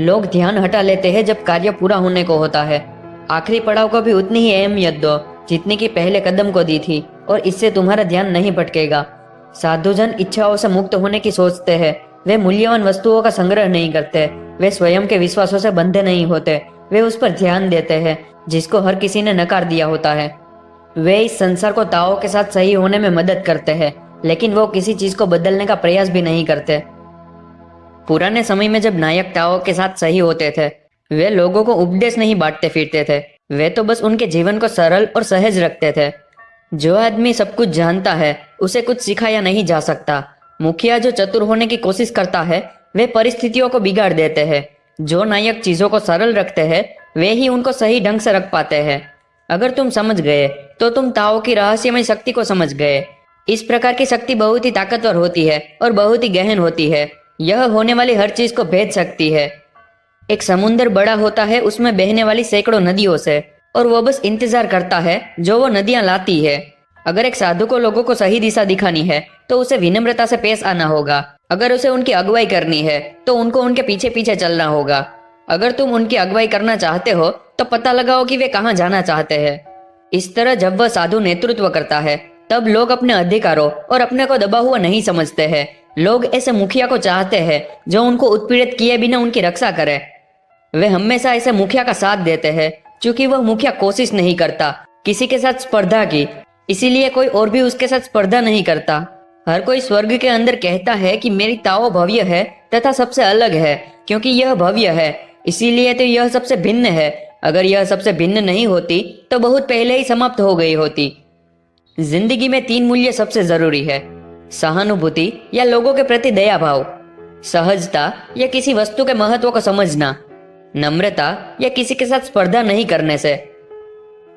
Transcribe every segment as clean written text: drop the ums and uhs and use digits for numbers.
लोग ध्यान हटा लेते हैं जब कार्य पूरा होने को होता है। आखिरी पड़ाव को भी उतनी ही अहमियत दो जितनी की पहले कदम को दी थी, और इससे तुम्हारा ध्यान नहीं भटकेगा। साधुजन इच्छाओं से मुक्त होने की सोचते हैं। वे मूल्यवान वस्तुओं का संग्रह नहीं करते। वे स्वयं के विश्वासों से बंधे नहीं होते। वे उस पर ध्यान देते हैं जिसको हर किसी ने नकार दिया होता है। वे इस संसार को ताओ के साथ सही होने में मदद करते हैं, लेकिन वो किसी चीज को बदलने का प्रयास भी नहीं करते। पुराने समय में जब नायक ताओ के साथ सही होते थे, वे लोगों को उपदेश नहीं बांटते फिरते थे। वे तो बस उनके जीवन को सरल और सहज रखते थे। जो आदमी सब कुछ जानता है उसे कुछ सिखाया नहीं जा सकता। मुखिया जो चतुर होने की कोशिश करता है वे परिस्थितियों को बिगाड़ देते हैं। जो नायक चीजों को सरल रखते हैं वे ही उनको सही ढंग से रख पाते हैं। अगर तुम समझ गए तो तुम ताओ की रहस्यमय शक्ति को समझ गए। इस प्रकार की शक्ति बहुत ही ताकतवर होती है और बहुत ही गहन होती है। यह होने वाली हर चीज को भेद सकती है। एक समुंदर बड़ा होता है उसमें बहने वाली सैकड़ों नदियों से, और वो बस इंतजार करता है जो वो नदियां लाती है। अगर एक साधु को लोगों को सही दिशा दिखानी है तो उसे विनम्रता से पेश आना होगा। अगर उसे उनकी अगुवाई करनी है तो उनको उनके पीछे पीछे चलना होगा। अगर तुम उनकी अगुवाई करना चाहते हो तो पता लगाओ कि वे कहाँ जाना चाहते हैं। इस तरह जब वह साधु नेतृत्व करता है तब लोग अपने अधिकारों और अपने को दबा हुआ नहीं समझते हैं। लोग ऐसे मुखिया को चाहते हैं जो उनको उत्पीड़ित किए बिना उनकी रक्षा करे। वे हमेशा ऐसे मुखिया का साथ देते हैं क्योंकि वह मुखिया कोशिश नहीं करता किसी के साथ स्पर्धा की, इसीलिए कोई और भी उसके साथ स्पर्धा नहीं करता। हर कोई स्वर्ग के अंदर कहता है कि मेरी ताओ भव्य है तथा सबसे अलग है, क्योंकि यह भव्य है इसीलिए तो यह सबसे भिन्न है। अगर यह सबसे भिन्न नहीं होती तो बहुत पहले ही समाप्त हो गई होती। जिंदगी में 3 मूल्य सबसे जरूरी है: सहानुभूति या लोगों के प्रति दया भाव, सहजता या किसी वस्तु के महत्व को समझना, नम्रता या किसी के साथ स्पर्धा नहीं करने से।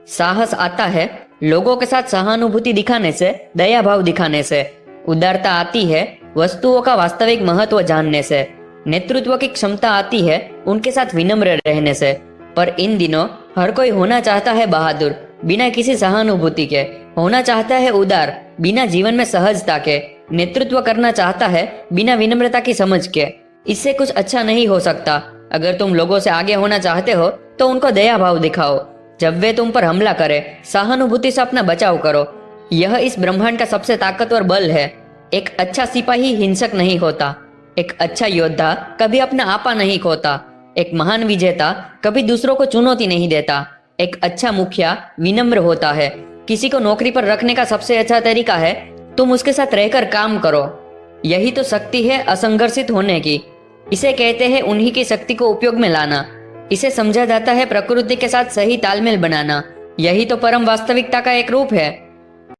साहस आता है लोगों के साथ सहानुभूति दिखाने से, दया भाव दिखाने से। उदारता आती है वस्तुओं का वास्तविक महत्व जानने से। नेतृत्व की क्षमता आती है उनके साथ विनम्र रहने से। पर इन दिनों हर कोई होना चाहता है बहादुर बिना किसी सहानुभूति के, होना चाहता है उदार बिना जीवन में सहजता के, नेतृत्व करना चाहता है बिना विनम्रता की समझ के। इससे कुछ अच्छा नहीं हो सकता। अगर तुम लोगों से आगे होना चाहते हो तो उनको दया भाव दिखाओ। जब वे तुम पर हमला करे सहानुभूति से अपना बचाव करो। यह इस ब्रह्मांड का सबसे ताकतवर बल है। एक अच्छा सिपाही हिंसक नहीं होता। एक अच्छा योद्धा कभी अपना आपा नहीं खोता। एक महान विजेता कभी दूसरों को चुनौती नहीं देता। एक अच्छा मुखिया विनम्र होता है। किसी को नौकरी पर रखने का सबसे अच्छा तरीका है तुम उसके साथ रहकर काम करो। यही तो शक्ति है असंघर्षित होने की। इसे कहते हैं उन्हीं की शक्ति को उपयोग में लाना। इसे समझा जाता है प्रकृति के साथ सही तालमेल बनाना। यही तो परम वास्तविकता का एक रूप है।